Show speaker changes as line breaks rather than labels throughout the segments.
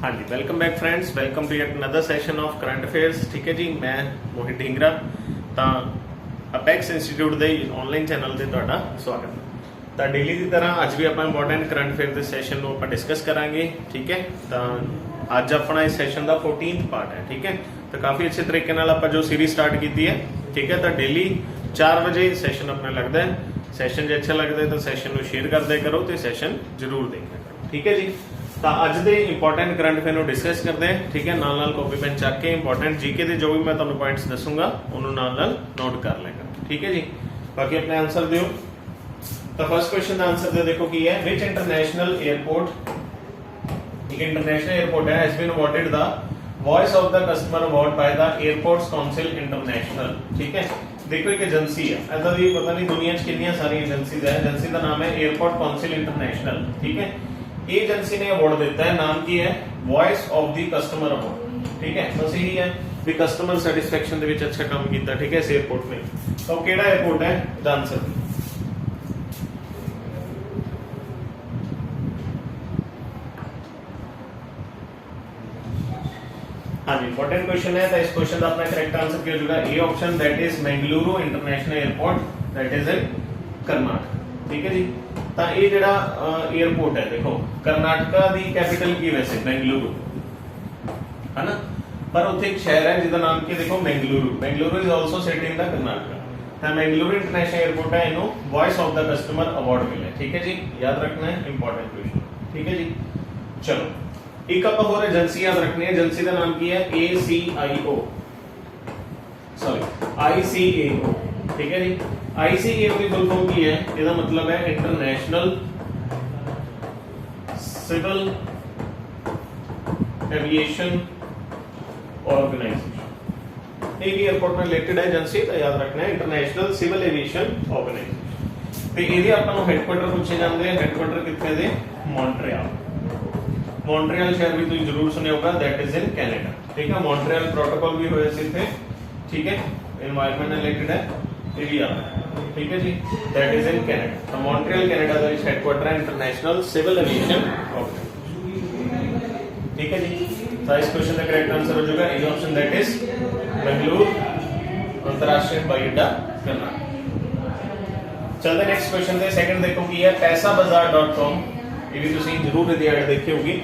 हाँ जी, welcome back friends, welcome to yet another session of current affairs. ठीक है जी, मैं मोहित ढिंगरा ਤਾਂ ਅਪੈਕਸ ਇੰਸਟੀਚਿਊਟ ਦੇ ਆਨਲਾਈਨ ਚੈਨਲ ਤੇ ਤੁਹਾਡਾ ਸਵਾਗਤ ਹੈ। ਤਾਂ ਡੇਲੀ ਦੀ ਤਰ੍ਹਾਂ ਅੱਜ ਵੀ ਆਪਾਂ ਇੰਪੋਰਟੈਂਟ ਕਰੰਟ ਅਫੇਅਰ ਦੇ ਸੈਸ਼ਨ ਨੂੰ ਆਪਾਂ ਡਿਸਕਸ ਕਰਾਂਗੇ। ਠੀਕ ਹੈ, ਤਾਂ ਅੱਜ ਆਪਣਾ ਇਸ ਸੈਸ਼ਨ ਦਾ 14th ਪਾਰਟ ਹੈ। ਠੀਕ ਹੈ, ਤਾਂ ਕਾਫੀ ਅੱਛੇ ਤਰੀਕੇ ਨਾਲ ਆਪਾਂ ਜੋ ਸੀਰੀਜ਼ ਸਟਾਰਟ ਕੀਤੀ ਹੈ। ਠੀਕ ਹੈ, ਤਾਂ ਡੇਲੀ 4 ਵਜੇ ਸੈਸ਼ਨ ਆਪਣਾ ਲੱਗਦਾ ਹੈ। ਸੈਸ਼ਨ ਜੇ ਅੱਛਾ ਲੱਗਦਾ ਤਾਂ ਸੈਸ਼ਨ ਨੂੰ ਸ਼ੇਅਰ ਕਰਦੇ ਕਰੋ ਤੇ ਸੈਸ਼ਨ ਜ਼ਰੂਰ ਦੇਖਿਆ ਕਰੋ। ਠੀਕ ਹੈ ਜੀ, ਤਾਂ ਅੱਜ ਦੇ ਇੰਪੋਰਟੈਂਟ ਕਰੰਟ ਅਫੇਅਰ ਨੂੰ ਡਿਸਕਸ ਕਰਦੇ ਹਾਂ। ਠੀਕ ਹੈ, ਨਾਲ ਨਾਲ ਕਾਪੀ ਪੈਨ ਚੱਕ ਕੇ ਇੰਪੋਰਟੈਂਟ ਜੀਕੇ ਦੇ ਜੋ ਵੀ ਮੈਂ ਤੁਹਾਨੂੰ ਪੁਆਇੰਟਸ ਦੱਸੂਗਾ ਉਹਨੂੰ ਨਾਲ ਨਾਲ ਨੋਟ ਕਰ ਲਿਆ ਕਰੋ। ਠੀਕ ਹੈ ਜੀ, ਬਾਕੀ ਆਪਣੇ ਆਨਸਰ ਦਿਓ। ਤਾਂ ਫਸਟ ਕੁਐਸਚਨ ਦਾ ਆਨਸਰ ਦੇ ਦੇਖੋ ਕੀ ਹੈ। ਵਿਚ ਇੰਟਰਨੈਸ਼ਨਲ 에ਅਰਪੋਰਟ, ਇੱਕ ਇੰਟਰਨੈਸ਼ਨਲ 에ਅਰਪੋਰਟ ਹੈ, has been awarded the voice of the customer award by the airports council international. ਠੀਕ ਹੈ, ਦੇਖੋ ਇੱਕ ਏਜੰਸੀ ਹੈ, ऐसा भी पता नहीं दुनिया च कितनी सारी एजेंसीज है। एजेंसी का नाम है एयरपोर्ट काउंसिल इंटरनेशनल। ठीक है, ये एजेंसी ने अवार्ड देता है, नाम की है voice of the customer award. ठीक है, बस यही है भी कस्टमर सैटिस्फैक्शन दे विच अच्छा काम कीता। ठीक है, इस एयरपोर्ट ने तो केड़ा एयरपोर्ट है द आंसर। हाँ जी, इंपॉर्टेंट क्वेश्चन है। तो इस क्वेश्चन का अपना करेक्ट आंसर क्या होगा? A option, that is Mangaluru international airport, that is in Karnataka. ठीक है जी, तो ये जेड़ा एयरपोर्ट है, देखो कर्नाटका दी कैपिटल की वैसे बेंगलुरु है ना, पर उत्थे एक शहर है जिसका नाम की देखो Mangaluru. Mangaluru is also city in the Karnataka. तो मंगलुरु इंटरनेशनल एयरपोर्ट है, इन्हों voice of the customer award मिले। ठीक है जी, याद रखना है, इंपॉर्टेंट क्वेश्चन। ठीक है जी, चलो एक आप और एजेंसी याद रखनी है। एजेंसी का नाम की है ACIO, सॉरी ICAO। ठीक है जी, ICAO की फुल फॉर्म की है, इसका मतलब है इंटरनेशनल सिविल एविएशन ऑर्गेनाइजेशन। एक एयरपोर्ट में रिलेटेड है एजेंसी, तो याद रखना है इंटरनेशनल सिविल एविएशन ऑर्गेनाइजेशन। तो ये अपना हेडक्वार्टर पूछे जाते हैं। हेडक्वार्टर कितने दे? मॉन्ट्रियल। मॉन्ट्रियल शहर भी तुम जरूर सुने होगा, दैट इज इन कैनेडा। ठीक है, मॉन्ट्रियल प्रोटोकॉल भी होए थे। ठीक है, एनवायरनमेंट रिलेटेड है ये भी आता है। ठीक है जी, दैट इज इन कैनेडा। तो मॉन्ट्रियल कैनेडा का हेडक्वार्टर है इंटरनेशनल सिविल एविएशन ऑर्गेनाइजेशन। ठीक है जी, तो इस क्वेश्चन का करेक्ट आंसर हो जाएगा A option, that is Bengaluru अंतरराष्ट्रीय हवाई अड्डा कर्नाटक। चलते नेक्स्ट क्वेश्चन दे सेकंड देखो की है पैसाबाजार.com। ये भी तुसी जरूर यदि ऐड देखी होगी।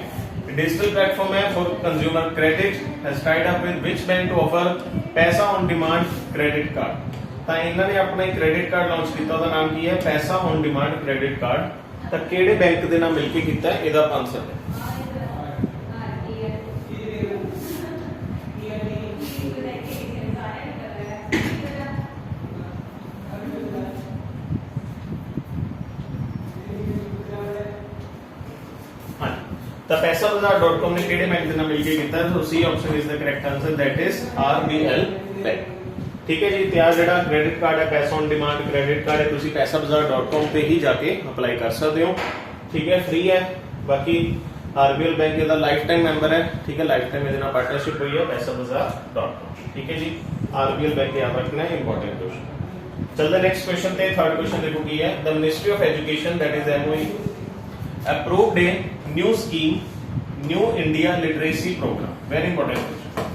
डिजिटल प्लेटफॉर्म है for consumer credit, has tied up with which bank to offer Paisa on demand credit card. ਤਾਂ ਇਹਨਾਂ ਨੇ ਆਪਣਾ ਇੱਕ ਕ੍ਰੈਡਿਟ ਕਾਰਡ ਲਾਂਚ ਕੀਤਾ, ਉਹਦਾ ਨਾਮ ਕੀ ਹੈ? ਪੈਸਾ ਔਨ ਡਿਮਾਂਡ ਕ੍ਰੈਡਿਟ ਕਾਰਡ। ਤਾਂ ਕਿਹੜੇ ਬੈਂਕ ਦੇ ਨਾਲ ਮਿਲ ਕੇ ਕੀਤਾ ਇਹਦਾ ਆਨਸਰ ਹੈ। ਤਾਂ पैसाबाजार.com ने ਕਿਹੜੇ ਬੈਂਕ ਦੇ ਨਾਲ ਮਿਲ ਕੇ ਕੀਤਾ? तो C option is the correct answer, that is RBL bank. ठीक है जी, ਤੇ ਆ ਜਿਹੜਾ ਕ੍ਰੈਡਿਟ ਕਾਰਡ ਹੈ ਪੈਸਾ ਔਨ ਡਿਮਾਂਡ ਕ੍ਰੈਡਿਟ ਕਾਰਡ ਹੈ, ਤੁਸੀਂ पैसाबाजार.com ਤੇ ਹੀ ਜਾ ਕੇ ਅਪਲਾਈ ਕਰ ਸਕਦੇ ਹੋ। ਠੀਕ ਹੈ, ਫ੍ਰੀ ਹੈ। ਬਾਕੀ RBL बैंक ਇਹਦਾ ਲਾਈਫ ਟਾਈਮ ਮੈਂਬਰ ਹੈ। ਠੀਕ ਹੈ, ਲਾਈਫ ਟਾਈਮ ਇਹਦੇ ਨਾਲ ਪਾਰਟਨਰਸ਼ਿਪ ਹੋਈ ਹੈ पैसाबाजार.com। ठीक है जी, RBL बैंक याद रखना है, इंपॉर्टेंट क्वेश्चन। चलते नेक्स्ट क्वेश्चन ਤੇ थर्ड क्वेश्चन देखो की है। The ministry of education, that is MOE, approved a new scheme, New India Literacy Program. Very important question.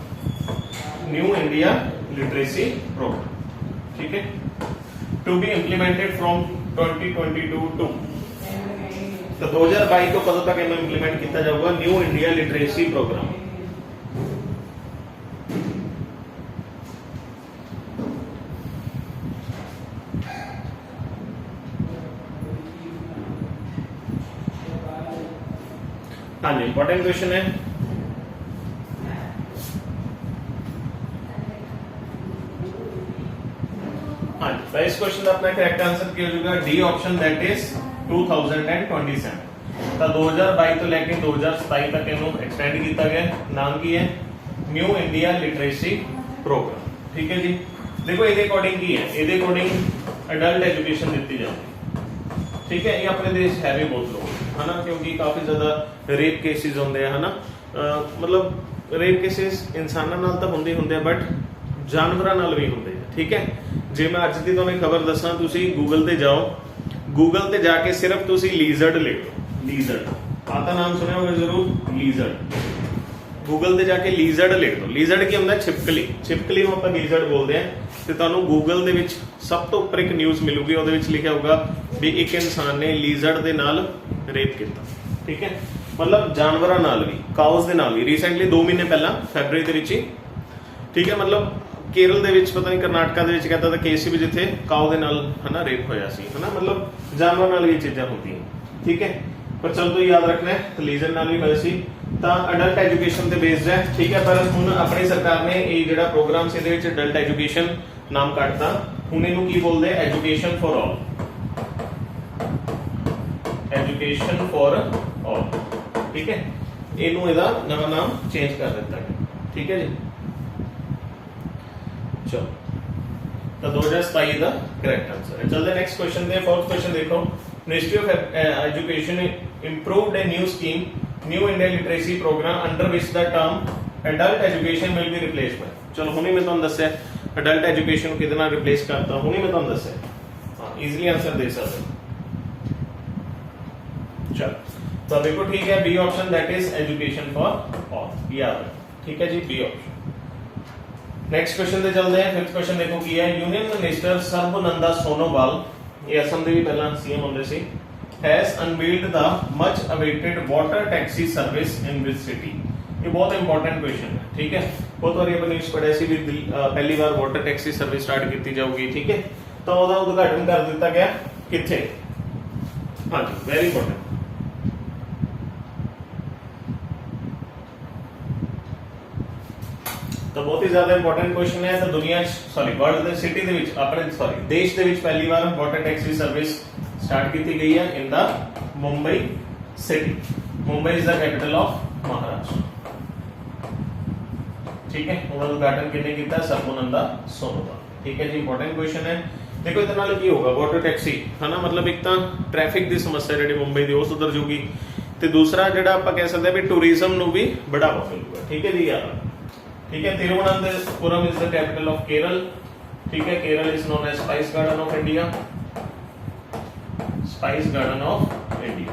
New India Literacy Program. ठीक है, to be implemented from 2022 to, तो 2022 तो कदों तक इन्हें इंप्लीमेंट किया जाऊगा न्यू इंडिया लिटरेसी प्रोग्राम। हाँ जी, important question है। हाँ जी, तो इस क्वेश्चन का अपना करेक्ट आंसर क्या हो जाएगा? D option, that is 2027। तो 2022 तो लेके 2027 तक इन्हों एक्सटेंड किया गया। नाम की है? New India literacy programme. ठीक है जी, देखो ये अकॉर्डिंग की है, ये अकॉर्डिंग अडल्ट एजुकेशन दी जाती है। ठीक है, ये अपने देश है भी बहुत लोग है ना, क्योंकि काफी ज्यादा रेप केसेस होंगे है ना। मतलब रेप केसेस इंसानां नाल तां हुंदे हुंदे, बट जानवरां नाल भी हुंदे। ठीक है, जे मैं अज दी तुहानूं खबर दसां, तुसीं गूगल ते जाओ, गूगल ते जाके सिर्फ तुसीं लीजर्ड लिख लो। लीजर्ड, आता नाम सुनिया होगा जरूर, लीजर्ड। ਗੂਗਲ ਤੇ ਜਾ ਕੇ ਲੀਜ਼ਰਡ ਲਿਖ ਦਿਓ। ਲੀਜ਼ਰਡ ਕੀ ਹੁੰਦਾ? ਛਿਪਕਲੀ। ਛਿਪਕਲੀ ਨੂੰ ਆਪਾਂ ਲੀਜ਼ਰਡ ਬੋਲਦੇ ਆ। ਤੇ ਤੁਹਾਨੂੰ ਗੂਗਲ ਦੇ ਵਿੱਚ ਸਭ ਤੋਂ ਉੱਪਰ ਇੱਕ ਨਿਊਜ਼ ਮਿਲੂਗੀ, ਉਹਦੇ ਵਿੱਚ ਲਿਖਿਆ ਹੋਊਗਾ ਵੀ ਇੱਕ ਇਨਸਾਨ ਨੇ ਲੀਜ਼ਰਡ ਦੇ ਨਾਲ ਰੇਪ ਕੀਤਾ। ਠੀਕ ਹੈ, ਮਤਲਬ ਜਾਨਵਰਾਂ ਨਾਲ ਵੀ, ਕਾਊਜ਼ ਦੇ ਨਾਲ ਵੀ। ਰੀਸੈਂਟਲੀ 2 ਮਹੀਨੇ ਪਹਿਲਾਂ ਫੈਬਰਰੀ ਦੇ ਵਿੱਚ ਹੀ, ਠੀਕ ਹੈ, ਮਤਲਬ ਕੇਰਲ ਦੇ ਵਿੱਚ, ਪਤਾ ਨਹੀਂ ਕਰਨਾਟਕਾ ਦੇ ਵਿੱਚ ਕਹਿੰਦਾ ਤਾਂ ਕੇਸ ਸੀ ਵੀ ਜਿੱਥੇ ਕਾਊ ਦੇ ਨਾਲ ਹਨਾ ਰੇਪ ਹੋਇਆ ਸੀ ਹਨਾ, ਮਤਲਬ ਜਾਨਵਰਾਂ ਨਾਲ ਵੀ ਇਹ ਚੀਜ਼ਾਂ ਹੁੰਦੀਆਂ। ਠੀਕ ਹੈ, ਪਰ ਚਲ ਤੋਂ ਯਾਦ ਰੱਖਣਾ ਹੈ ਲੀਜ਼ਰ ਨਾਲ ਵੀ ਹੋਇਆ ਸੀ। ਤਾਂ ਅਡਲਟ ਐਜੂਕੇਸ਼ਨ ਤੇ ਬੇਸਡ ਹੈ। ਠੀਕ ਹੈ, ਪਰ ਹੁਣ ਆਪਣੀ ਸਰਕਾਰ ਨੇ ਇਹ ਜਿਹੜਾ ਪ੍ਰੋਗਰਾਮ ਸੀ ਇਹਦੇ ਵਿੱਚ ਅਡਲਟ ਐਜੂਕੇਸ਼ਨ ਨਾਮ ਕੱਢਤਾ। ਹੁਣ ਇਹਨੂੰ ਕੀ ਬੋਲਦੇ ਆ? Education for all. Education for all. ਠੀਕ ਹੈ, ਇਹਨੂੰ ਇਹਦਾ ਨਵਾਂ ਨਾਮ ਚੇਂਜ ਕਰ ਦਿੱਤਾ ਗਿਆ। ਠੀਕ ਹੈ ਜੀ, ਚਲੋ ਤਾਂ 2027 ਦਾ ਕਰੈਕਟ ਆਨਸਰ ਹੈ। ਚਲਦੇ ਨੈਕਸਟ ਕੁਐਸਚਨ ਤੇ। ਫੋਰਥ ਕੁਐਸਚਨ ਦੇਖੋ, Ministry of Education improved a new scheme, New India Literacy Program, under which the term adult education will be replaced by। ਚਲੋ ਹੁਣੇ ਮੈਂ ਤੁਹਾਨੂੰ ਦੱਸਿਆ adult education ਨੂੰ ਕਿਹਦੇ ਨਾਲ ਰਿਪਲੇਸ ਕਰਤਾ, ਹੁਣੇ ਮੈਂ ਤੁਹਾਨੂੰ ਦੱਸਿਆ। ਹਾਂ, ਈਜ਼ੀਲੀ ਆਨਸਰ ਦੇ ਸਕਦੇ। ਚਲੋ ਤਾਂ ਦੇਖੋ, ਠੀਕ ਹੈ, B option that is education for all. याद है, ठीक है जी, बी ऑप्शन। नेक्स्ट क्वेश्चन ਤੇ ਚੱਲਦੇ ਹਾਂ। ਫਿਫਥ ਕੁਐਸਚਨ ਦੇਖੋ ਕੀ ਹੈ। यूनियन मिनिस्टर ਸਰਬਨੰਦਾ ਸੋਨੋਵਾਲ, ਇਹ ਅਸਮ ਦੇ ਵੀ ਪਹਿਲਾਂ ਸੀਐਮ ਹੁੰਦੇ ਸੀ, has unveiled the much awaited water taxi service in which city। ਇਹ ਬਹੁਤ ਇੰਪੋਰਟੈਂਟ ਕੁਐਸਚਨ ਹੈ। ਠੀਕ ਹੈ, ਬਹੁਤ ਵਾਰੀ ਆਪਾਂ ਨਿਊਜ਼ ਪੜਿਆ ਸੀ ਵੀ ਪਹਿਲੀ ਵਾਰ ਵਾਟਰ ਟੈਕਸੀ ਸਰਵਿਸ ਸਟਾਰਟ ਕੀਤੀ ਜਾਊਗੀ। ਠੀਕ ਹੈ, ਤਾਂ ਉਹਦਾ ਉਦਘਾਟਨ ਕਰ ਦਿੱਤਾ ਗਿਆ ਕਿੱਥੇ? ਹਾਂਜੀ, ਵੈਰੀ ਇੰਪੋਰਟੈਂਟ। ਤਾਂ ਬਹੁਤ ਹੀ ਜ਼ਿਆਦਾ ਇੰਪੋਰਟੈਂਟ ਕੁਐਸਚਨ ਹੈ। ਤਾਂ ਦੁਨੀਆ 'ਚ ਵਰਲਡ ਦੇ ਸਿਟੀ ਦੇ ਵਿੱਚ, ਆਪਣੇ ਦੇਸ਼ ਦੇ ਵਿੱਚ ਪਹਿਲੀ ਵਾਰ ਵਾਟਰ ਟੈਕਸੀ ਸਰਵਿਸ स्टार्ट की गई है in the Mumbai city. Mumbai is the capital of Maharashtra. ठीक है, ਉਹਦਾ ਉਦਘਾਟਨ ਕਿਹਨੇ ਕੀਤਾ? ਸਰਬਨੰਦਾ ਸੋਨੋਵਾਲ। ठीक है जी, इंपॉर्टेंट क्वेश्चन है। देखो ਇਹਦੇ ਨਾਲ ਕੀ ਹੋਗਾ? ਵਾਟਰ ਟੈਕਸੀ ਹਨਾ, ਮਤਲਬ ਇੱਕ ਤਾਂ ਟ੍ਰੈਫਿਕ ਦੀ ਸਮੱਸਿਆ ਜਿਹੜੀ ਮੁੰਬਈ ਦੀ ਉਹ ਸੁਧਰ ਜੂਗੀ, ਤੇ ਦੂਸਰਾ ਜਿਹੜਾ ਆਪਾਂ ਕਹਿ ਸਕਦੇ ਆ ਵੀ ਟੂਰਿਜ਼ਮ ਨੂੰ ਵੀ ਬੜਾਵਾ ਮਿਲੂਗਾ। ठीक है जी, यार। ठीक है, Thiruvananthapuram is the capital of Kerala. ठीक है, Kerala is known as spice garden of India. Spice garden of India.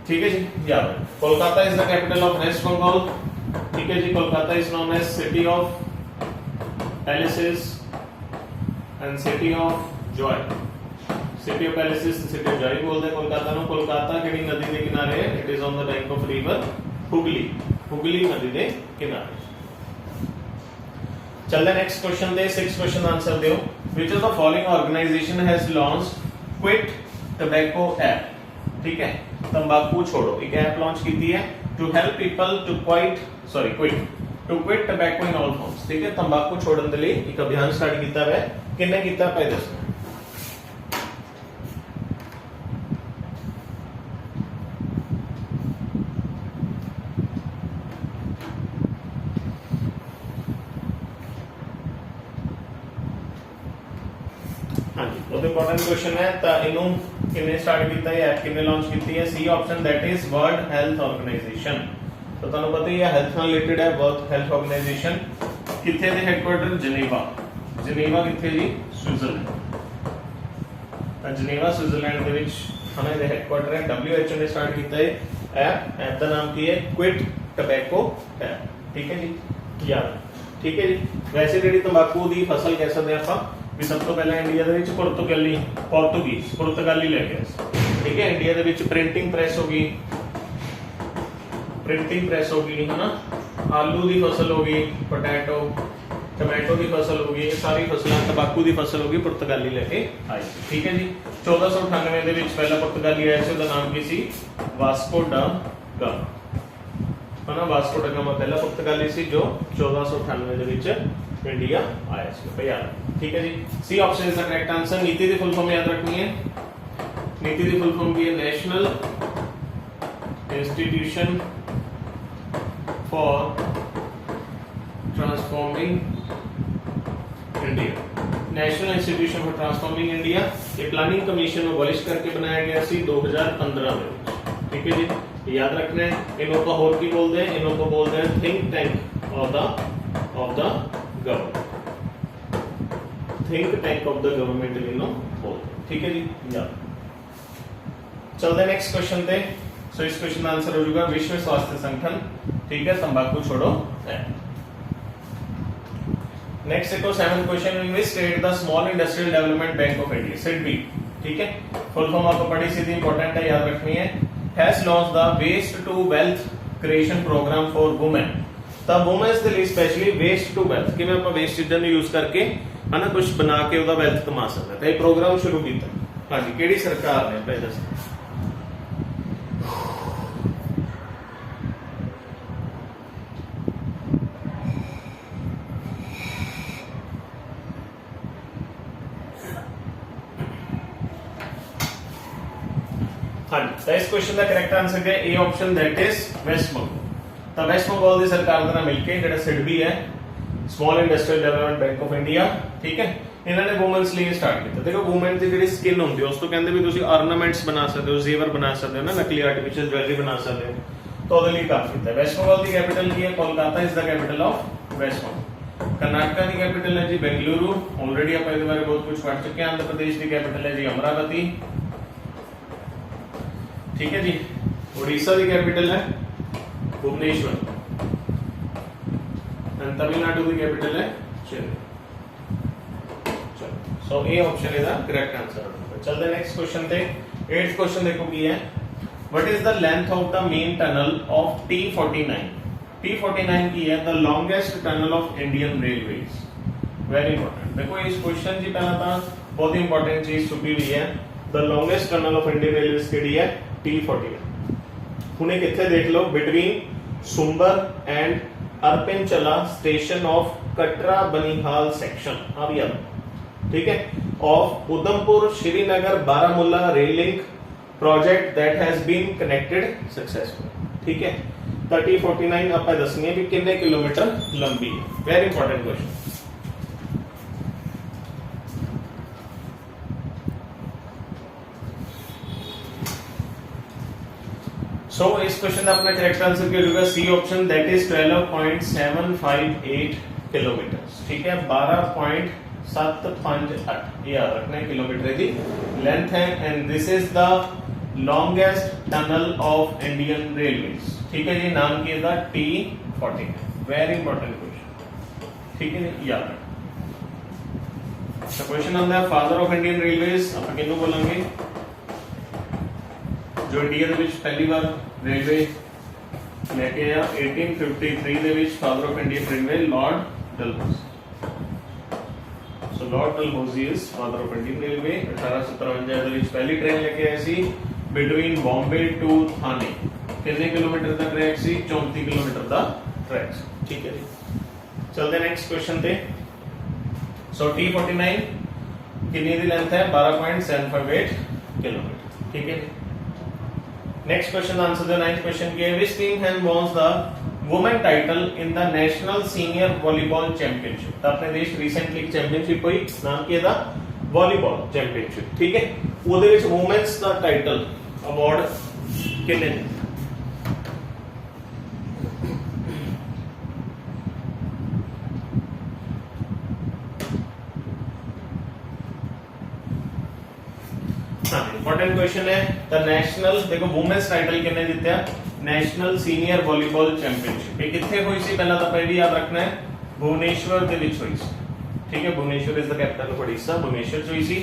ठीक है जी, याद है। Kolkata is the capital of West Bengal. ठीक है जी, Kolkata is known as city of palaces and city of joy. City of palaces, city of joy बोलते हैं कोलकाता ਨੂੰ। कोलकाता ਕਿਹੜੀ ਨਦੀ ਦੇ ਕਿਨਾਰੇ ਹੈ? It is on the bank of river Hooghly. Hooghly नदी ਦੇ ਕਿਨਾਰੇ। चलते नेक्स्ट क्वेश्चन दे। 6th क्वेश्चन आंसर दियो। Which of the following organization has launched Quit Tobacco app? ठीक है, तंबाकू छोड़ो एक ऐप लॉन्च की है to help people to quit tobacco in all forms। ठीक है, तंबाकू छोड़न दे लिए एक अभियान स्टार्ट किया है। किन्ने किया भाई दसो। हाँ जी, बहुत इंपॉर्टेंट क्वेश्चन है। तो इनू किन्ने स्टार्ट किया है, ऐप किन्ने लॉन्च की है? C option that is World Health Organization. तो तुहानू पता ही है हेल्थ नाल रिलेटेड है वर्ल्ड हेल्थ ऑर्गेनाइजेशन। किथे दे हेडक्वार्टर? जनेवा। जनेवा किथे जी? स्विट्जरलैंड। तो जनेवा स्विट्जरलैंड दे विच हना इहदा हेडक्वार्टर है। WHO ने स्टार्ट किया है ऐप। ऐप का नाम की है क्विट टबैको ऐप। ठीक है जी, याद। ठीक है जी, वैसे जी तंबाकू की फसल कह सकते हैं आप भी सब तो पहले इंडिया दे विच पुर्तगाली ले गया। ठीक है, इंडिया दे विच प्रिंटिंग प्रेस हो गई है ना, आलू की फसल हो गई, टमैटो की फसल हो गई, सारी फसलां तंबाकू की फसल हो गई पुर्तगाली लेके आई। ठीक है जी, 1498 दे विच पहला पुर्तगाली आया सी, उसका नाम की सी? वास्को डा गामा। है ना, वास्को डा गामा पहला पुर्तगाली सी जो 1498 दे विच इंडिया आया सी भैया। ठीक है जी, C option is the correct answer. NITI की फुल फॉर्म याद रखनी है। नीति की फुल फॉर्म की है national institution for transforming India. National institution for transforming India ये प्लानिंग कमीशन अबॉलिश करके बनाया गया सी 2015 में। ठीक है जी, याद रखना है। इन्हों को होर की बोलते हैं? इन्हों को बोलते हैं think tank of the government. Think tank of the government इन्हों बोलते हैं। ठीक है जी, याद। चलते नेक्स्ट क्वेश्चन पे। सो इस क्वेश्चन का आंसर हो जाएगा विश्व स्वास्थ्य संगठन, ठीक है, तंबाकू छोड़ो है। नेक्स्ट देखो 7th question, in which state the small industrial development bank of India, SIDBI, ठीक है, फुल फॉर्म आपको बड़ी सीधी इंपॉर्टेंट है, याद रखनी है, has launch the waste to wealth creation programme for women. ਤਾਂ ਵੂਮਨਸ ਦੇ ਲਈ ਸਪੈਸ਼ਲੀ ਵੇਸਟ ਟੂ ਵੈਲਥ, ਕਿਵੇਂ ਆਪਾਂ ਵੇਸਟ ਚੀਜ਼ਾਂ ਨੂੰ ਯੂਜ਼ ਕਰਕੇ ਹਨਾ ਕੁਝ ਬਣਾ ਕੇ ਉਹਦਾ ਵੈਲਥ ਕਮਾ ਸਕਦੇ ਤਾਂ ਇਹ ਪ੍ਰੋਗਰਾਮ ਸ਼ੁਰੂ ਕੀਤਾ। ਹਾਂਜੀ, ਕਿਹੜੀ ਸਰਕਾਰ ਨੇ ਪਹਿਲਾਂ ਦੱਸੋ। ਹਾਂਜੀ, ਤਾਂ ਇਸ ਕੁਐਸਚਨ ਦਾ ਕਰੈਕਟ ਆਨਸਰ ਹੈ A option, that is West Bengal. ਤਾਂ ਵੈਸਟ ਬੰਗਾਲ ਦੀ ਸਰਕਾਰ ਦੇ ਨਾਲ ਮਿਲ ਕੇ ਜਿਹੜਾ ਸਿਡਬੀ ਹੈ small industrial development bank of India, ਠੀਕ ਹੈ, ਇਹਨਾਂ ਨੇ ਵੂਮਨਸ ਲਈ ਸਟਾਰਟ ਕੀਤਾ। ਦੇਖੋ ਵੂਮਨ ਦੀ ਜਿਹੜੀ ਸਕਿਨ ਹੁੰਦੀ ਹੈ ਉਸ ਤੋਂ ਕਹਿੰਦੇ ਵੀ ਤੁਸੀਂ ਆਰਨਾਮੈਂਟਸ ਬਣਾ ਸਕਦੇ ਹੋ, ਜ਼ੇਵਰ ਬਣਾ ਸਕਦੇ ਹੋ ਨਾ, ਨਕਲੀ ਆਰਟੀਫੀਸ਼ੀਅਲ ਜਵੈਲਰੀ ਬਣਾ ਸਕਦੇ ਹੋ, ਤਾਂ ਉਹਦੇ ਲਈ ਕੰਮ ਕੀਤਾ। ਵੈਸਟ ਬੰਗਾਲ ਦੀ ਕੈਪੀਟਲ ਕੀ ਹੈ, Kolkata is the capital of West Bengal. Karnataka the capital ਹੈ ਜੀ ਬੈਂਗਲੁਰੂ, ਆਲਰੇਡੀ ਆਪਾਂ ਇਹਦੇ ਬਾਰੇ ਬਹੁਤ ਕੁਝ ਪੜ੍ਹ ਚੁੱਕੇ ਹਾਂ। ਆਂध्र प्रदेश ਦੀ ਕੈਪੀਟਲ ਹੈ ਜੀ ਅਮਰਾਵਤੀ, ठीक है जी। उड़ीसा की कैपिटल है भुवनेश्वर, एंड तमिलनाडु की कैपिटल है चेन्नई। चलो, so A option is the correct answer. चलते नेक्स्ट क्वेश्चन पे। 8th क्वेश्चन देखो की है, what is the length of the main tunnel of T49। T49 की है the longest tunnel of Indian railways. Very important. देखो इस क्वेश्चन की पहला तो बहुत ही इंपॉर्टेंट चीज छुपी हुई है, the longest tunnel of Indian railways केड़ी है, T49। हुणे किथे देख लो, between Sumber and Arpinchala station of Katra Banihal section, अब याद, ठीक है, of Udhampur Srinagar Baramulla rail link project that has been connected successful, ठीक है। तो T49 आप दसनी है भी कितने किलोमीटर लंबी है, वेरी इंपॉर्टेंट क्वेश्चन। सो इस क्वेश्चन का अपना करेक्ट आंसर क्या होगा, C option, that is 12.758 kilometre, ठीक है, 12.758 याद रखना है किलोमीटर की लेंथ है, and this is the longest tunnel of Indian railways, ठीक है जी। नाम की था T49, वेरी इंपॉर्टेंट क्वेश्चन, ठीक है, याद रखना। तो क्वेश्चन आता है फादर ऑफ इंडियन रेलवेज, आप किन्नू बोलेंगे, जो इंडिया ਦੇ ਵਿੱਚ ਪਹਿਲੀ ਵਾਰ रेलवे लेके आया 1853 ਦੇ ਵਿੱਚ, father of Indian railway Lord Dalhousie. So Lord Dalhousie is father of Indian railway. 1853 ਦੇ ਵਿੱਚ ਪਹਿਲੀ ट्रेन लेके आए सी बिटवीन बॉम्बे टू थाने, कितने किलोमीटर ਦਾ ट्रैक ਸੀ, 34 किलोमीटर ਦਾ ट्रैक ਸੀ, ठीक है जी। चलते नेक्स्ट क्वेश्चन पे। सो T49 कितनी दी लेंथ है, 12.758 किलोमीटर, ठीक है। Next question answer the 9th question के, which team has won the women title in the national senior volleyball championship. तो अपने देश रिसेंटली चैंपियनशिप हुई, नाम की था वॉलीबॉल चैंपियनशिप, ठीक है, ਉਹਦੇ ਵਿੱਚ वुमेन्स ਦਾ टाइटल अवार्ड कितने ने, इंपॉर्टेंट क्वेश्चन है। द नेशनल, देखो वुमेन्स टाइटल कितने जीते हैं, नेशनल सीनियर वॉलीबॉल चैंपियनशिप, ये कितने हुई सी, पहला तो पहले याद रखना है भुवनेश्वर दे विच हुई सी, ठीक है, Bhubaneswar is the capital of Odisha, Bhubaneswar च हुई सी।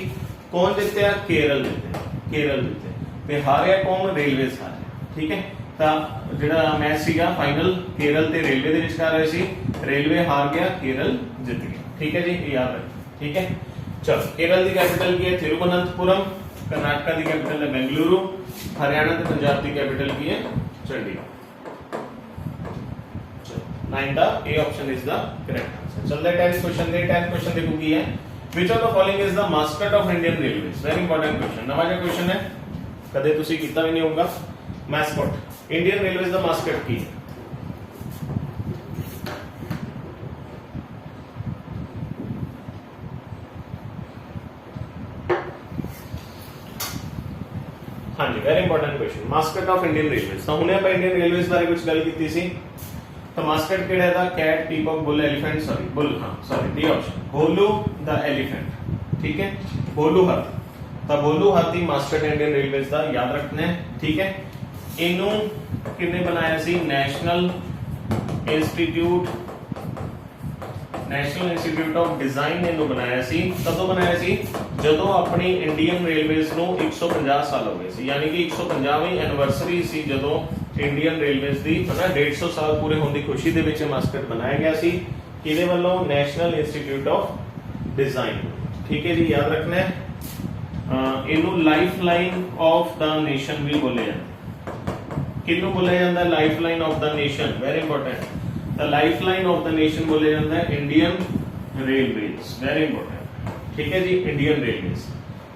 कौन जीते हैं, केरल जीते, केरल जीते, ते हारिया कौन, रेलवेज हारे, ठीक है। तो ਜਿਹੜਾ मैच ਸੀਗਾ फाइनल केरल ते रेलवे ਦੇ ਵਿਚਕਾਰ ਹੋਇਆ ਸੀ, रेलवे हार गया, केरल जीत गया, ठीक है जी, ये याद रखना, ठीक है। चलो, केरल की कैपिटल की है तिरुवनंतपुरम, कर्नाटका की कैपिटल है बेंगलुरु, हरियाणा ते पंजाब की कैपिटल की है चंडीगढ़। 9 दा ए option is the correct answer. चलते 10th क्वेश्चन दे। 10th क्वेश्चन देखो की है, which of the following is the mascot of Indian railways. Very important question, नवा जो क्वेश्चन है, कदे तुसी कीता भी नहीं होगा। मैस्कॉट इंडियन रेलवेज दा मास्कट की है, हाँ जी, very important question, mascot of Indian railways. तो हमने इंडियन रेलवेज बारे कुछ गल की थी, तो मास्कट केड़ा था, cat, peacock, bull, elephant, sorry bull, हाँ sorry D option, Bholu the elephant, ठीक है, भोलू हाथी। तो भोलू हाथी मास्कट इंडियन रेलवेज का याद रखना है, ठीक है। इनू किन्ने बनाया सी नेशनल इंस्टीट्यूट ऑफ डिजाइन इनू बनाया सी। कदों बनाया सी? जदों अपनी इंडियन रेलवेज नू 150 साल हो गए सी, यानी कि 150वीं एनिवर्सरी सी जदों इंडियन रेलवेज दी है ना 150 साल पूरे होने की खुशी दे विच मस्कट बनाया गया सी किहदे वल्लों? National institute of design. ठीक है जी, याद रखना है। इनू lifeline of the nation भी बोले जाते। किनू बोलिया जाता है? Lifeline of the nation, very important. The lifeline of the nation बोले जाता है इंडियन रेलवेज, वेरी इंपॉर्टेंट। ठीक है जी, Indian railways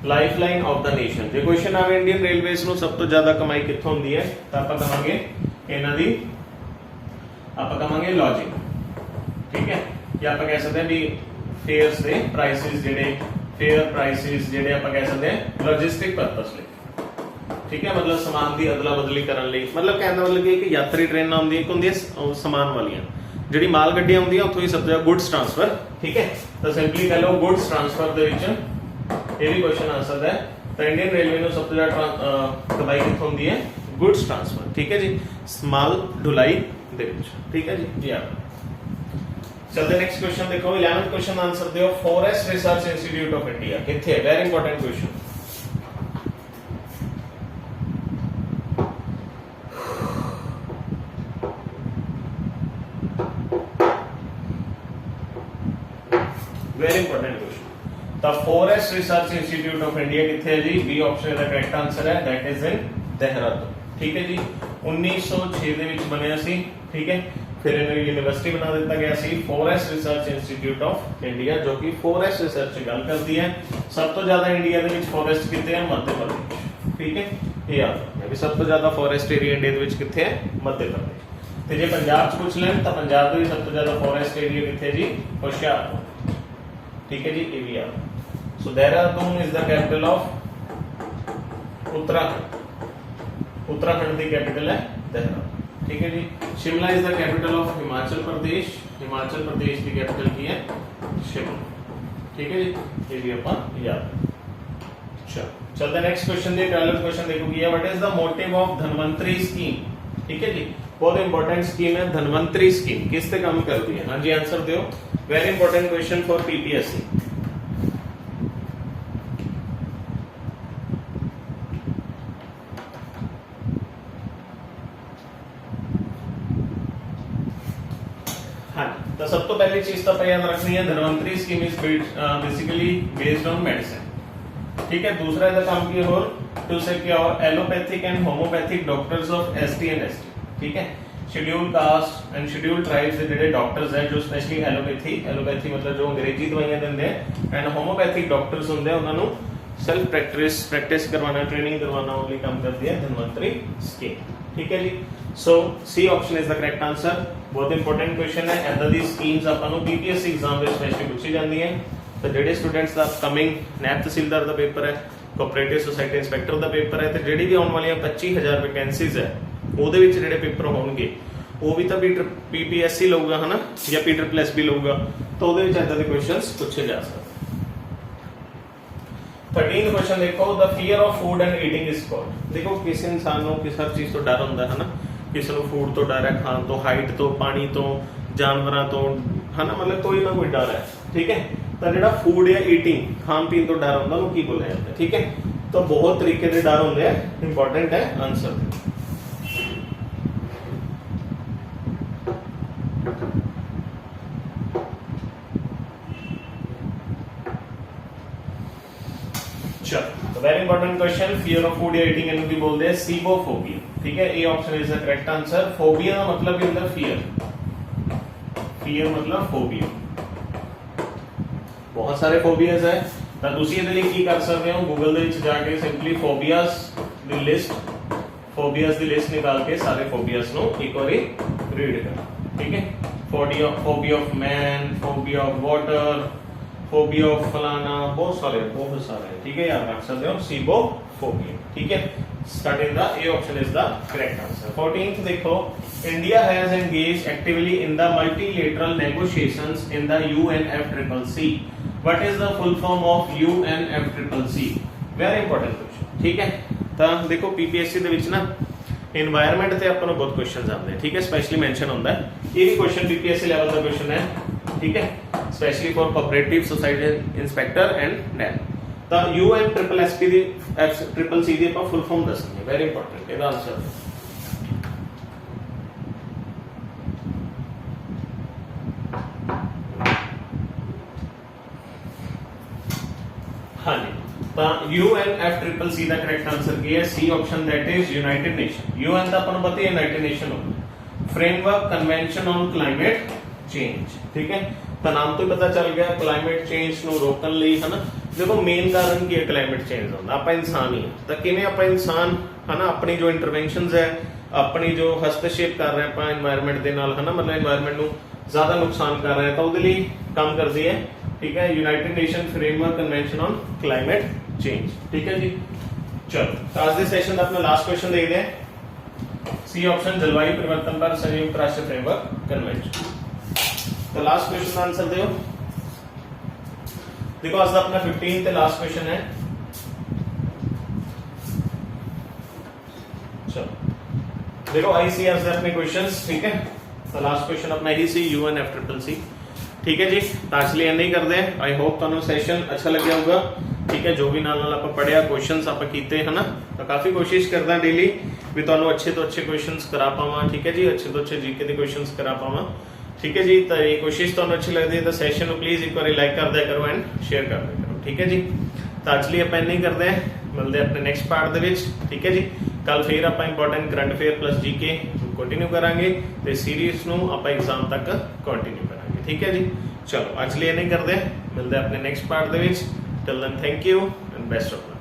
lifeline of the nation. जो क्वेश्चन आवे इंडियन रेलवेज ਨੂੰ ਸਭ ਤੋਂ ਜ਼ਿਆਦਾ ਕਮਾਈ ਕਿੱਥੋਂ ਹੁੰਦੀ ਹੈ ਤਾਂ ਆਪਾਂ ਕਹਾਂਗੇ ਇਹਨਾਂ ਦੀ ਆਪਾਂ ਕਹਾਂਗੇ ਲੌਜਿਕ। ਠੀਕ ਹੈ, ਜਾਂ ਆਪਾਂ ਕਹਿ ਸਕਦੇ ਹਾਂ ਵੀ ਫੇਅਰਸ ਦੇ ਪ੍ਰਾਈਸਿਸ ਜਿਹੜੇ ਫੇਅਰ ਪ੍ਰਾਈਸਿਸ ਜਿਹੜੇ ਆਪਾਂ ਕਹਿ ਸਕਦੇ ਹਾਂ ਲੌਜਿਸਟਿਕ ਪਰਪਸ ਲਈ। ठीक है, मतलब समान की अदला बदली करने लिए, मतलब कहने का मतलब कि एक यात्री ट्रेन आउंदी एक हुंदी है समान वालियां, जिहड़ी माल गड्डियां हुंदियां उत्थों ही सब तो गुड्स ट्रांसफर। ठीक है, तो सिंपली कह लो गुड्स ट्रांसफर दे विच ये भी क्वेश्चन आ सकता है। तो इंडियन रेलवे में सब तो ज्यादा कमाई कित्थों हुंदी है? Goods transfer. ठीक है जी, माल ढुलाई दे विच। ठीक है जी यार, चलते नेक्स्ट क्वेश्चन देखो। 11th क्वेश्चन आंसर दियो। Forest Research Institute of India कित्थे है? Very important question. Very important question. The forest Research Institute of India किथे है जी? बी ऑप्शन का करेक्ट आंसर है, दैट इज इन देहरादून। ठीक है जी, 1906 ਦੇ ਵਿੱਚ ਬਣਿਆ ਸੀ। ठीक है, फिर इन्हें यूनिवर्सिटी बना दिता गया सी Forest Research Institute of India, जो कि फॉरेस्ट रिसर्च की गल करती है। सब तो ज्यादा इंडिया के विच फॉरेस्ट किथे है? मध्य प्रदेश। ठीक है, ये याद रखना भी सब तो ज्यादा फॉरेस्ट एरिया इंडिया के विच किथे है? मध्य प्रदेश। ते जे पंजाब च पूछ लें तो पंजाब के सब तो ज्यादा फॉरेस्ट एरिया किथे जी? होशियारपुर। ठीक है जी, ये भी याद। So Dehradun is the capital of Uttarakhand. Uttarakhand की कैपिटल है देहरादून। ठीक है जी, Shimla is the capital of Himachal Pradesh. Himachal Pradesh की कैपिटल की है शिमला। ठीक है जी, ये भी अपन याद। चलते नेक्स्ट क्वेश्चन दे। 12th क्वेश्चन देखो कि what is the motive of Dhanvantari scheme? ठीक है जी, बहुत इंपॉर्टेंट स्कीम है धनवंतरी स्कीम। किस पे काम करती है? हाँ जी, आंसर दो। Very important question for PPSC. हाँ, तो सब तो पहली चीज तो याद रखनी है, Dhanvantari scheme is basically based on medicine. ठीक है, दूसरा इधर काम की और to secure allopathic and homeopathic doctors of ST and ST. ठीक है, schedule caste and schedule tribes के ਜਿਹੜੇ ਡਾਕਟਰਸ ਹੈ ਜੋ ਸਪੈਸ਼ਲੀ ਐਲੋਪੈਥੀ ਮਤਲਬ ਜੋ ਅੰਗਰੇਜ਼ੀ ਦਵਾਈਆਂ ਦਿੰਦੇ ਆ ਐਂਡ ਹੋਮੋਪੈਥਿਕ ਡਾਕਟਰਸ ਹੁੰਦੇ ਆ ਉਹਨਾਂ ਨੂੰ सेल्फ प्रैक्टिस करवाना, ट्रेनिंग करवाना वाली काम करती है धनवंतरी स्कीम। ठीक है जी, so C option is the correct answer. बहुत इंपॉर्टेंट क्वेश्चन है। ऐसा दी स्कीम्स ਆਪਾਂ ਨੂੰ पीपीएससी एग्जाम ਵਿੱਚ ਸਪੈਸ਼ਲੀ ਪੁੱਛੀ ਜਾਂਦੀ ਹੈ। तो ਜਿਹੜੇ स्टूडेंट्स ਦਾ ਕਮਿੰਗ ਨੈਬ ਤਹਿਸੀਲਦਾਰ ਦਾ ਪੇਪਰ ਹੈ, ਕੋਆਪਰੇਟਿਵ ਸੋਸਾਇਟੀ ਇੰਸਪੈਕਟਰ ਦਾ ਪੇਪਰ ਹੈ ਤੇ ਜਿਹੜੀ ਵੀ ਆਉਣ ਵਾਲੀਆਂ 25000 ਵੈਕੈਂਸੀਜ਼ ਹੈ ਉਹਦੇ ਵਿੱਚ ਜਿਹੜੇ ਪੇਪਰ ਹੋਣਗੇ ਉਹ ਵੀ ਤਾਂ ਪੀਪੀਐਸਸੀ ਲਊਗਾ ਹਨਾ ਜਾਂ PSSB ਲਊਗਾ, ਤਾਂ ਉਹਦੇ ਵਿੱਚ ऐसे ਦੇ ਕੁਐਸਚਨਸ ਪੁੱਛੇ ਜਾ ਸਕਦੇ। 13th क्वेश्चन देखो, the fear of food and eating is called. देखो किसी इंसान को किस हर चीज तो डर होता है ना, किसी को फूड तो डर है, खान तो, हाइट तो, पानी तो, जानवरों तो है ना, मतलब कोई ना कोई डर है। ठीक है, तो जो फूड या ईटिंग खान पीन तो डर होता की बोला जाता है। ठीक है, तो बहुत तरीके के डर होंगे, इंपॉर्टेंट है आंसर। तो very important question, fear of food या ईटिंग इनको की बोलते हैं सीबोफोबिया। ठीक है, ए option is the correct answer. Phobia मतलब भी होता फियर, फियर मतलब फोबिया। बहुत सारे फोबियाज है, तो ਤੁਸੀਂ ਇਹਦੇ ਲਈ ਕੀ ਕਰ ਸਕਦੇ ਹੋ, ਗੂਗਲ ਦੇ ਵਿੱਚ ਜਾ ਕੇ ਸਿੰਪਲੀ ਫੋਬੀਆਸ ਦੀ ਲਿਸਟ ਨਿਕਾਲ ਕੇ ਸਾਰੇ ਫੋਬੀਆਸ ਨੂੰ ਇੱਕ ਵਾਰੀ ਰੀਡ ਕਰੋ। ਠੀਕ ਹੈ, phobia of man, phobia of water, phobia of फलाना, बहुत सारे। ठीक है, याद रख सकते हो सीबोफोबिया। ठीक है, starting the A option is the correct answer. 14th देखो, India has engaged actively in the multilateral negotiations in the UNFCCC। What is the full form of UNFCCC? Very important question. ठीक है, तो देखो पीपीएससी ਦੇ ਵਿੱਚ ਨਾ environment ते अपन बहुत क्वेश्चन आते हैं, ठीक है, स्पेशली मेंशन होता है। ये भी क्वेश्चन बीपीएससी लेवल का क्वेश्चन है, ठीक है, specially for cooperative society inspector and नैल। तो UNSSSP दी SSSC दी ਆਪਾਂ फुल फॉर्म ਦੱਸਣੀ है, वेरी इंपॉर्टेंट ਇਹਦਾ आंसर। हाँ जी, तो UNFCCC का करेक्ट आंसर की है C option, that is United Nation. UN का अपन पता है यूनाइटेड नेशन होता, framework convention on climate change, ठीक है। तो नाम तो ही पता चल गया, क्लाइमेट चेंज ਨੂੰ ਰੋਕਣ ਲਈ है ना। देखो मेन कारण की है क्लाइमेट चेंज होता, आप इंसान ही तो किवें आप इंसान है ना अपनी जो इंटरवेंशनस है, अपनी जो हस्तक्षेप कर रहे हैं आप एनवायरमेंट के नाल है ना, मतलब एनवायरमेंट ਨੂੰ ज्यादा नुकसान कर रहे हैं, तो ਉਹਦੇ ਲਈ काम करती है, ठीक है, United nation framework convention on climate change, ठीक है जी। चलो तो आज के सेशन का अपना लास्ट क्वेश्चन देखते हैं, सी ऑप्शन जलवायु परिवर्तन पर संयुक्त राष्ट्र फ्रेमवर्क कन्वेंशन। तो लास्ट क्वेश्चन का आंसर दो। देखो आज अपना 15 ते लास्ट क्वेश्चन है। चलो देखो आईसीआर से अपने क्वेश्चंस, ठीक है। तो लास्ट क्वेश्चन अपना यही सी UNFCCC, ठीक है जी। तो इसलिए नहीं करते हैं, आई होप तुहानू सेशन अच्छा लगे होगा, ठीक है। जो भी नाल नाल आपां पढ़िया क्वेश्चंस आपां कीते है ना, तो काफी कोशिश करदा डेली भी तुहानू अच्छे तो अच्छे क्वेश्चंस करा पावां, ठीक है जी, अच्छे तो अच्छे जीके के क्वेश्चंस करा पावां, ठीक है जी। तो ये कोशिश तुहानू अच्छी लगती है तो सेशन को प्लीज एक बार लाइक कर दिया करो एंड शेयर कर दिया करो, ठीक है जी। तो आज लिए आपां नहीं करते हैं, मिलते अपने नेक्स्ट पार्ट दे विच, ठीक है जी। कल फिर आप important current affair plus GK continue करांगे ते सीरीज नू आप एग्जाम तक कंटिन्यू करांगे, ठीक है जी। चलो आज लिए नहीं करते, मिलते अपने नेक्स्ट पार्ट दे विच। Till then thank you and best of luck.